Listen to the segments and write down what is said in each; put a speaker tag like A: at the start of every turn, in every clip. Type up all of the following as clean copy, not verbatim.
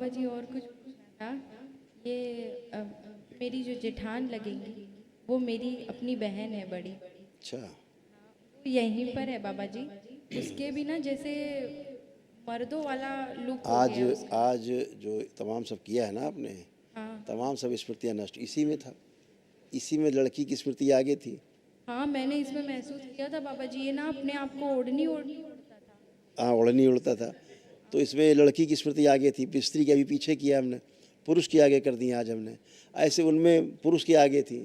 A: बाबा जी और कुछ पूछना था। ये मेरी जो जेठान लगेंगी वो मेरी अपनी बहन है बड़ी,
B: अच्छा।
A: वो यहीं पर है बाबा जी। उसके भी ना जैसे मर्दों वाला लुक हो
B: आज
A: गया उसका।
B: आज जो तमाम सब किया है ना आपने,
A: हाँ
B: तमाम सब स्मृतियाँ नष्ट इसी में था। इसी में लड़की की स्मृति आगे थी।
A: हाँ, मैंने इसमें महसूस किया था बाबा जी। ये ना अपने आप को ओढ़नी ओढ़नी ओढ़ता था।
B: हाँ, ओढ़नी उड़ता था। तो
A: हाँ,
B: इसमें लड़की की स्मृति आगे थी, स्त्री के अभी पीछे किया हमने, पुरुष की आगे कर दी आज हमने। ऐसे उनमें पुरुष की आगे थी,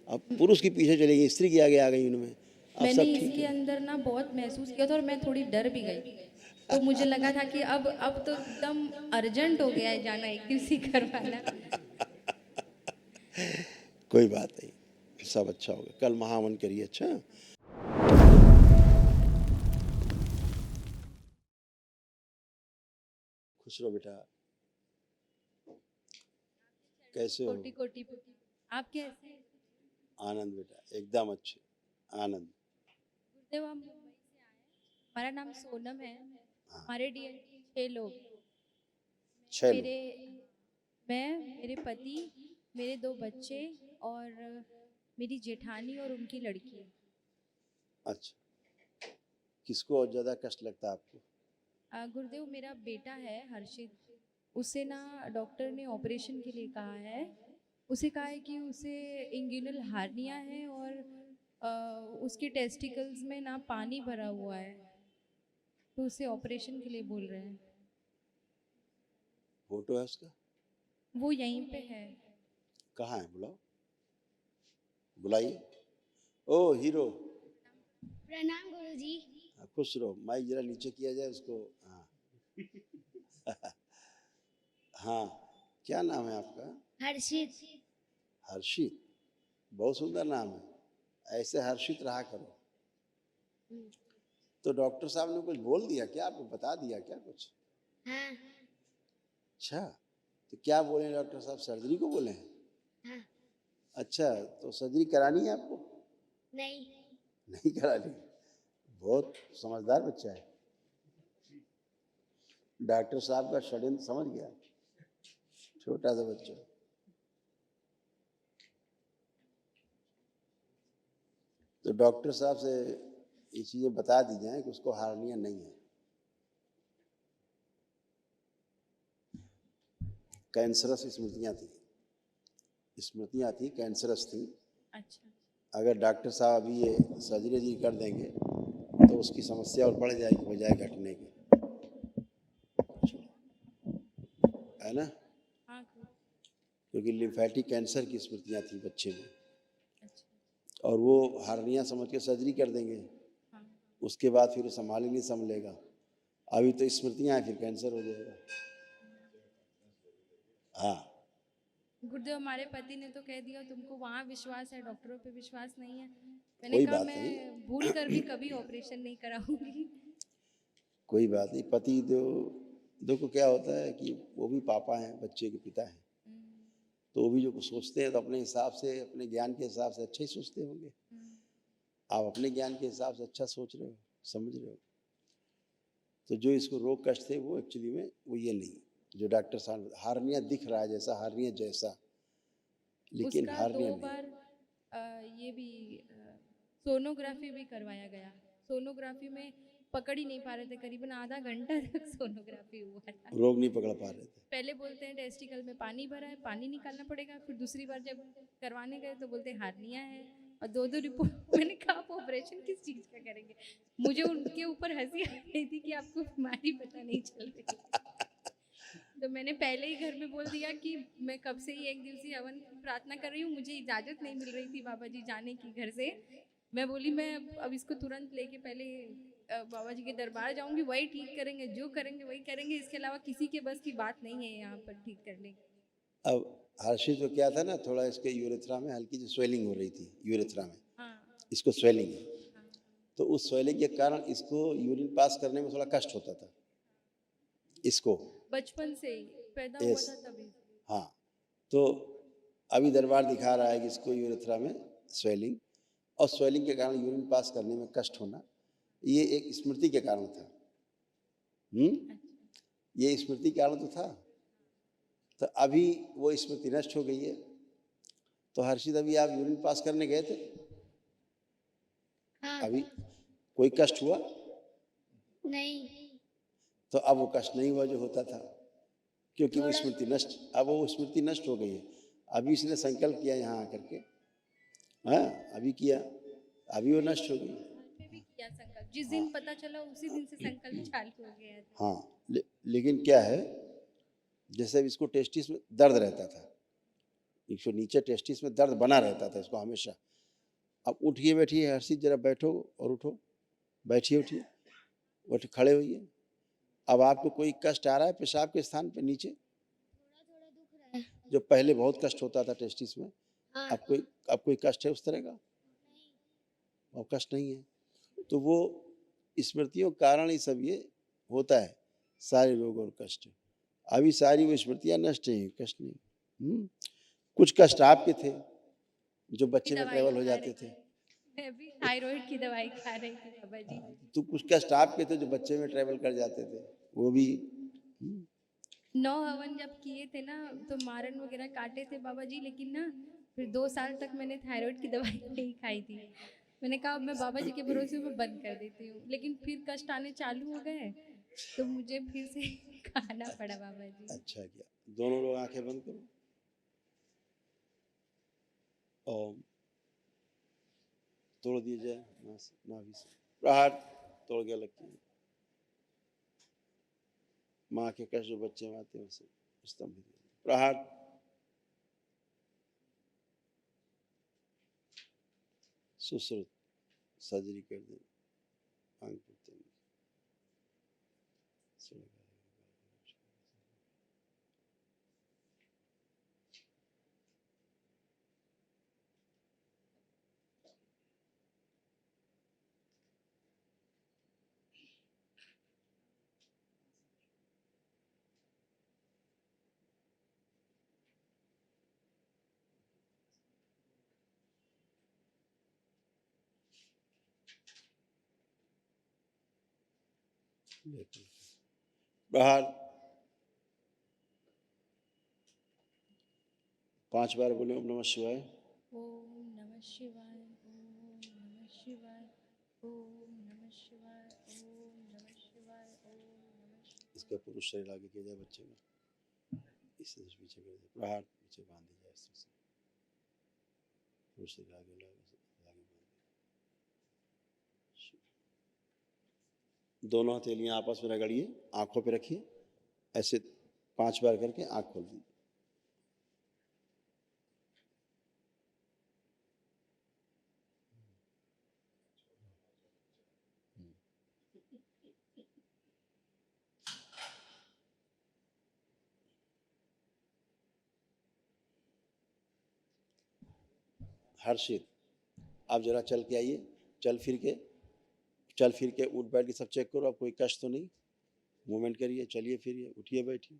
B: अब पुरुष की पीछे चली गई, स्त्री की आगे आ गई उनमें। अब
A: मैंने
B: सब ठीक
A: इसके
B: है।
A: अंदर ना बहुत महसूस किया था और मैं थोड़ी डर भी गई। तो मुझे लगा था कि अब तो एकदम अर्जेंट हो गया है जाना एक दिवसीय करवाना।
B: कोई बात नहीं, सब अच्छा होगा। कल महावन करिए। अच्छा, खुश रहो बेटा। कैसे हो?
A: कोटि कोटि आप कैसे हैं?
B: आनंद बेटा, एकदम अच्छे। आनंद।
A: गुरुदेव, हम मुंबई से आए हैं। हमारा नाम सोनम है। हमारे डीएनटी 6 लोग हैं।
B: 6 लोग।
A: मेरे मैं, मेरे पति, मेरे 2 बच्चे और मेरी जेठानी और उनकी लड़की।
B: अच्छा, किसको और ज़्यादा कष्ट लगता है आपको?
A: गुरुदेव, मेरा बेटा है हर्षित। उसे ना डॉक्टर ने ऑपरेशन के लिए कहा है। उसे कहा है कि उसे इंग्यूनल हार्निया है और उसके टेस्टिकल्स में ना पानी भरा हुआ है, तो उसे ऑपरेशन के लिए बोल रहे हैं।
B: फोटो है उसका?
A: वो यहीं पे है।
B: कहाँ है? बुलाओ, बुलाइए। ओ हीरो।
A: प्रणाम गुरुजी।
B: हाँ, खुश रहो। माइक जरा नीचे किया जाए उसको। हाँ। हाँ, क्या नाम है आपका?
A: हर्षित।
B: हर्षित। बहुत सुंदर नाम है, ऐसे हर्षित रहा करो। तो डॉक्टर साहब ने कुछ बोल दिया क्या आपको? बता दिया क्या कुछ?
A: हाँ।
B: अच्छा, तो क्या बोले डॉक्टर साहब? सर्जरी को बोले हैं?
A: हाँ।
B: अच्छा, तो सर्जरी करानी है आपको?
A: नहीं।
B: नहीं करानी? बहुत समझदार बच्चा है। डॉक्टर साहब का षड्यंत्र समझ गया। छोटा सा बच्चा। तो डॉक्टर साहब से ये चीज़ें बता दी जाए कि उसको हार्निया नहीं है, कैंसरस स्मृतियाँ थी। स्मृतियाँ थी, कैंसरस थी।
A: अच्छा।
B: अगर डॉक्टर साहब अभी ये सर्जरी कर देंगे तो उसकी समस्या और बढ़ जाएगी बजाय घटने के, है ना?
A: हाँ।
B: क्योंकि लिम्फेटिक कैंसर की स्मृतियाँ थी बच्चे में,
A: अच्छा।
B: और वो हार्निया समझ के सर्जरी कर देंगे।
A: हाँ।
B: उसके बाद फिर वो संभाल ही नहीं संभलेगा। अभी तो स्मृतियाँ हैं, फिर कैंसर हो जाएगा। हाँ।
A: गुरुदेव, हमारे पति ने तो कह दिया तुमको वहाँ विश्वास है, डॉक्टरों पे विश्वास नहीं है। मैंने
B: कोई
A: कहा
B: बात नहीं,
A: मैं भूल कर भी कभी ऑपरेशन नहीं कराऊंगी।
B: कोई बात नहीं। पति तो देखो क्या होता है कि वो भी पापा हैं, बच्चे के पिता हैं, तो वो भी जो कुछ सोचते हैं तो अपने हिसाब से, अपने ज्ञान के हिसाब से अच्छा ही सोचते होंगे। आप अपने ज्ञान के हिसाब से अच्छा सोच रहे हो, समझ रहे हो। तो जो इसको रोग कष्ट थे वो एक्चुअली में वो ये नहीं, जो डॉक्टर साहब हार्निया दिख रहा है जैसा, हार्निया जैसा, लेकिन
A: उसका दो
B: हार्निया नहीं।
A: बार ये भी सोनोग्राफी भी करवाया गया। सोनोग्राफी में पकड़ ही नहीं पा रहे थे, करीबन आधा घंटा तक सोनोग्राफी हुआ था।
B: रोग नहीं पकड़ पा रहे थे।
A: पहले बोलते हैं टेस्टिकल में पानी भरा है, पानी निकालना पड़ेगा। फिर दूसरी बार जब करवाने गए तो बोलते हैं हार्निया है, और दो दो रिपोर्ट। मैंने कहा आप ऑपरेशन किस चीज का करेंगे? मुझे उनके ऊपर हंसी आ रही थी कि आपको बीमारी पता नहीं चल रही। तो मैंने पहले ही घर में बोल दिया कि मैं कब से ही एक दिवसीय हवन की प्रार्थना कर रही हूँ, मुझे इजाजत नहीं मिल रही थी बाबा जी जाने की घर से। मैं बोली मैं अब इसको तुरंत लेके पहले बाबा जी के दरबार जाऊंगी, वही ठीक करेंगे, जो करेंगे वही करेंगे, इसके अलावा किसी के बस की बात नहीं है यहाँ पर ठीक करने की।
B: अब हर्षित को क्या था ना, थोड़ा इसके यूरेथ्रा में हल्की सी स्वेलिंग हो रही थी, यूरेथ्रा में
A: हाँ।
B: इसको स्वेलिंग है।
A: हाँ।
B: तो उस स्वेलिंग के कारण इसको यूरिन पास करने में थोड़ा कष्ट होता था इसको।
A: बचपन से ही पैदा हुआ
B: यस।
A: था तभी।
B: हाँ, तो अभी दरबार दिखा रहा है कि इसको यूरेथ्रा में स्वेलिंग, और स्वेलिंग के कारण यूरिन पास करने में कष्ट होना, ये एक स्मृति के कारण था।
A: अच्छा।
B: ये स्मृति के कारण तो था। तो अभी वो स्मृति नष्ट हो गई है। तो हर्षित अभी आप यूरिन पास करने गए थे,
C: हाँ।
B: अभी कोई कष्ट हुआ?
C: नहीं।
B: तो अब वो कष्ट नहीं हुआ जो होता था, क्योंकि वो
C: थोड़ा
B: स्मृति नष्ट, अब वो स्मृति नष्ट हो गई है। अभी इसने संकल्प किया यहाँ आकर के, हाँ अभी किया, अभी वो नष्ट हो गई।
A: घर पे भी किया संकल्प, जिस दिन पता चला उसी दिन से संकल्प चालू हो गया था।
B: हाँ लेकिन क्या है, जैसे अब इसको टेस्टिस में दर्द रहता था, इसको नीचे टेस्टिस में दर्द बना रहता था इसको हमेशा। अब उठिए बैठिए हर्षित, जरा बैठो और उठो, बैठिए उठिए, उठ खड़े होइए। अब आपको कोई कष्ट आ रहा है पेशाब के स्थान पे नीचे?
C: थोड़ा थोड़ा दुख रहा है।
B: जो पहले बहुत कष्ट होता था टेस्टिस में,
C: हाँ।
B: अब कोई कष्ट है उस तरह का? अब कष्ट नहीं है। तो वो स्मृतियों के कारण ही सब ये होता है, सारे रोग और कष्ट। अभी सारी वो स्मृतियां नष्ट हैं, कष्ट नहीं। कुछ कष्ट आपके थे जो बच्चे में
A: दवाई
B: ट्रेवल हो
A: खा
B: जाते
A: रही
B: थे।
A: थी, मैं भी थायराइड की दवाई खा रही थी बाबा जी।
B: तो कुछ कष्ट आपके थे जो बच्चे में ट्रेवल कर जाते थे, वो भी।
A: 9 हवन जब किए थे ना, तो मारन वगैरह काटे थे बाबा जी, लेकिन ना फिर 2 साल तक मैंने थायराइड की दवाई नहीं खाई थी। मैंने कहा अब मैं बाबा जी के भरोसे मैं बंद कर देती हूँ, लेकिन फिर कष्ट आने चालू हो गए तो मुझे फिर से खाना पड़ा बाबा जी।
B: अच्छा किया। दोनों लोग आंखें बंद करो और तोड़ दिए जाए नाभि से, प्रहार तोड़ के अलग किए। माँ के कष्ट जो बच्चे में आते हैं उसे स्तंभित, प्रहार। सुश्रुत सर्जरी कर दे, आंख टूटते नहीं। प्रहार 5 बार बोले ओम नमः शिवाय।
A: ओम नमः शिवाय, ओम नमः शिवाय, ओम नमः शिवाय, ओम नमः शिवाय, ओम नमः शिवाय।
B: इसका पुरुष शरीर आगे किया जाए बच्चे में, इसे पीछे कर दे, प्रहार पीछे बांध दिया जाए, इस पुरुष शरीर आगे बांध दे। दोनों हथेलियां आपस में रगड़िए, आंखों पे रखिए, ऐसे 5 बार करके आंख खोल दीजिए। हर्षित आप जरा चल के आइए, चल फिर के उठ बैठ के सब चेक करो, अब कोई कष्ट तो नहीं। मूवमेंट करिए, चलिए फिरिए, उठिए बैठिए,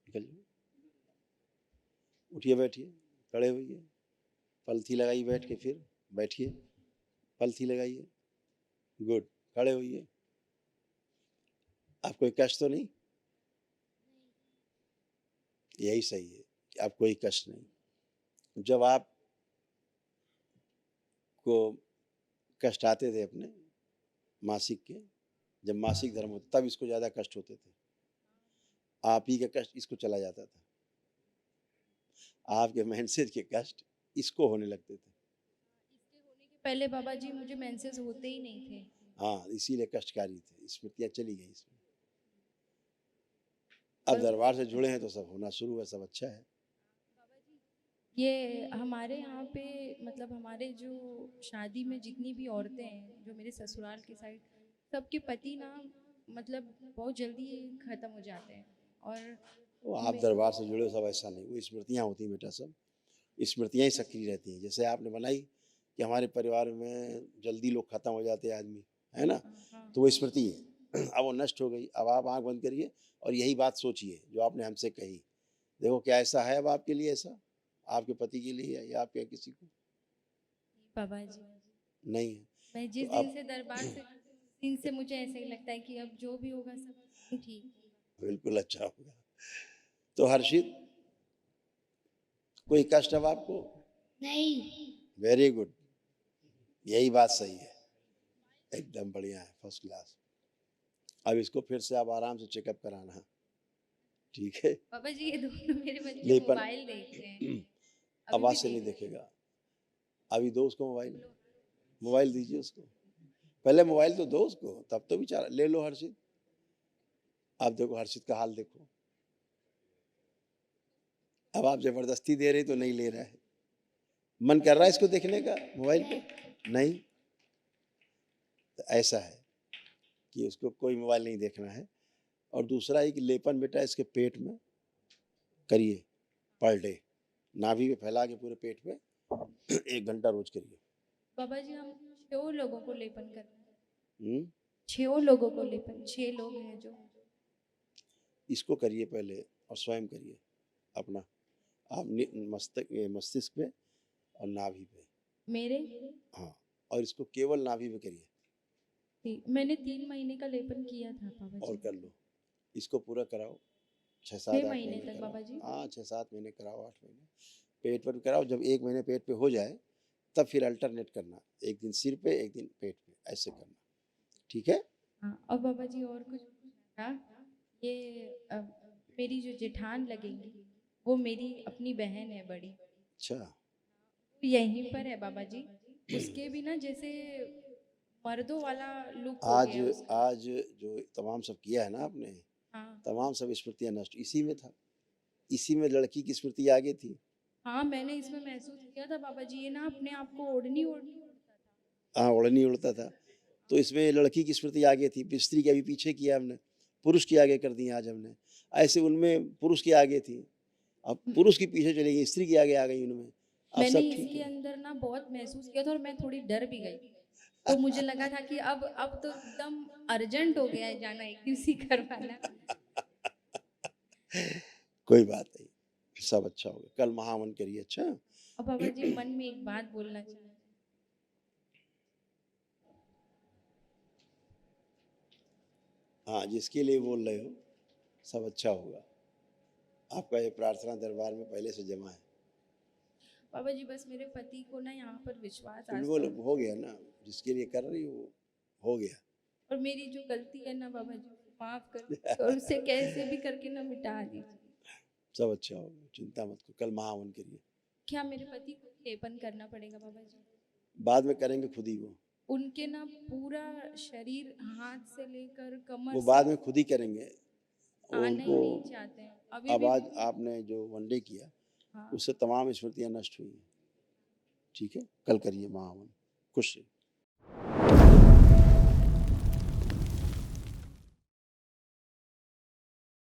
B: निकलिए, उठिए बैठिए, खड़े होइए, पलथी लगाइए, बैठ के फिर बैठिए, पलथी लगाइए, गुड, खड़े होइए। आप कोई कष्ट तो नहीं? यही सही है कि आप कोई कष्ट नहीं। जब आप को कष्ट आते थे अपने मासिक के, जब मासिक धर्म होता तब इसको ज्यादा कष्ट होते थे, आप ही का कष्ट इसको चला जाता था, आपके मेंसेज के कष्ट इसको होने लगते थे।
A: इसके होने के पहले बाबा जी मुझे मेंसेस होते ही नहीं थे।
B: हाँ इसीलिए कष्टकारी थे, स्मृतियां चली गई इसमें। अब
A: और
B: दरबार से जुड़े हैं तो सब होना शुरू है, सब अच्छा है।
A: बाबा जी ये हमारे यहाँ पे मतलब हमारे जो शादी में जितनी भी औरतें हैं जो मेरे ससुराल की साइड, सबके पति ना मतलब बहुत जल्दी खत्म हो जाते हैं। और
B: वो आप
A: मे-
B: दरबार से जुड़े हो सब ऐसा नहीं, वो स्मृतियां होती हैं बेटा, सब स्मृतियां ही सक्रिय रहती हैं। जैसे आपने बनाई कि हमारे परिवार में जल्दी लोग खत्म हो जाते हैं आदमी, है ना,
A: हाँ
B: तो वो स्मृति है। अब वो नष्ट हो गई, अब आप आंख बंद करिए और यही बात सोचिए जो आपने हमसे कही। देखो क्या ऐसा है अब आपके लिए, ऐसा आपके पति के लिए या आपके किसी को?
A: बाबा जी,
B: नहीं है।
A: मैं
B: तो
A: जिस दिन
B: अब
A: से दरबार से जुड़ी हूँ, उस दिन से मुझे ऐसा ही लगता है कि अब जो भी होगा सब ठीक होगा।
B: बिल्कुल अच्छा होगा। तो हर्षित, कोई कष्ट अब आपको?
C: नहीं।
B: वेरी गुड, यही बात सही है, एकदम बढ़िया है, फर्स्ट क्लास। अब इसको फिर से आप आराम से चेकअप कराना, ठीक है?
A: पापा जी ये दोनों मेरे बच्चे
B: लेपन
A: मोबाइल देख रहे हैं, अभी
B: आवाज
A: भी
B: से नहीं
A: देख
B: देखेगा। अभी दो उसको मोबाइल, मोबाइल दीजिए उसको, पहले मोबाइल तो दो उसको, तब तो बेचारा। ले लो हर्षित, आप देखो हर्षित का हाल देखो। अब आप जबरदस्ती दे रहे तो नहीं ले रहा है, मन कर रहा है इसको देखने का मोबाइल पे, नहीं। तो ऐसा है कि उसको कोई मोबाइल नहीं देखना है। और दूसरा एक लेपन बेटा इसके पेट में करिए पर डे, नाभि में फैला के पूरे पेट में 1 घंटा रोज करिए।
A: पापा जी हम 6 लोगों को लेपन करना है,
B: हम्म?
A: 6 लोगों को लेपन, 6 लोग हैं जो।
B: इसको करिए पहले और स्वयं करिए अपना, आप मस्तिष्क पे और नाभि पे।
A: मेरे
B: हाँ, और इसको केवल नाभि पे करिए
A: मैंने 3 महीने का लेपन किया था पापा
B: और
A: जी।
B: कर लो। इसको पूरा कराओ 6-7
A: 6
B: 8
A: महीने
B: महीने
A: तक
B: कराओ।
A: बाबा जी?
B: हाँ 6-7 महीने कराओ, 8 महीने पेट पर भी कराओ। जब 1 महीने पेट पे हो जाए तब फिर अल्टरनेट करना, एक दिन सिर पे एक दिन पेट पे, ऐसे करना, ठीक है?
A: हाँ और बाबा जी और कुछ पूछना था, ये मेरी जो जेठान लगेंगी वो मेरी अपनी बहन है बड़ी,
B: अच्छा,
A: वो यहीं पर है बाबा जी। उसके भी ना जैसे मर्दों वाला लुक हो
B: आज
A: गया उसका।
B: आज जो तमाम सब किया है ना आपने,
A: हाँ
B: तमाम सब स्मृतियां नष्ट इसी में था, इसी में लड़की की स्मृति आगे थी।
A: हाँ मैंने इसमें महसूस किया था बाबा जी, ये ना अपने आप को ओढ़नी ओढ़नी उड़ता था।
B: हाँ, ओढ़नी उड़ता था, तो इसमें लड़की की स्मृति आगे थी। स्त्री के अभी पीछे किया हमने, पुरुष की आगे कर दी आज हमने। ऐसे उनमें पुरुष की आगे थी, अब पुरुष की पीछे चली गई, स्त्री की आगे आ गई उनमें। अब
A: मैंने
B: सब ठीक
A: इसके
B: है।
A: अंदर ना बहुत महसूस किया था और मैं थोड़ी डर भी गई। तो मुझे लगा था कि अब तो एकदम अर्जेंट हो गया है जाना, एक दिवसी करवाना।
B: कोई बात नहीं, सब अच्छा होगा। कल महावन करिए, अच्छा?
A: और बाबा जी मन में एक बात बोलना चाहती हूँ।
B: हाँ, जिसके लिए बोल रहे हो सब अच्छा होगा। आपका ये प्रार्थना दरबार में पहले से जमा है।
A: बाबा जी बस मेरे पति को ना यहाँ पर विश्वास
B: तो
A: आज
B: बोलो
A: तक,
B: हो गया ना, जिसके लिए कर रही हो हो गया।
A: और मेरी जो गलती है ना बाबा जी माफ कर दीजिए और उसे कैसे भी करके ना मिटा दीजिए।
B: सब अच्छा होगा, चिंता मत करो। कल महावन करिए।
A: क्या मेरे पति को लेपन करना पड़ेगा बाबा जी?
B: बाद में करेंगे खुद ही वो
A: उनके ना पूरा शरीर हाथ से लेकर कमर
B: वो
A: से
B: बाद में खुद ही करेंगे। वो
A: आना ही
B: उनको
A: नहीं चाहते हैं अभी
B: अब
A: भी।
B: आज आपने जो वनडे किया
A: हाँ
B: उससे तमाम स्मृतियां नष्ट हुई हैं, ठीक है? कल करिए महावन। खुश रहिए।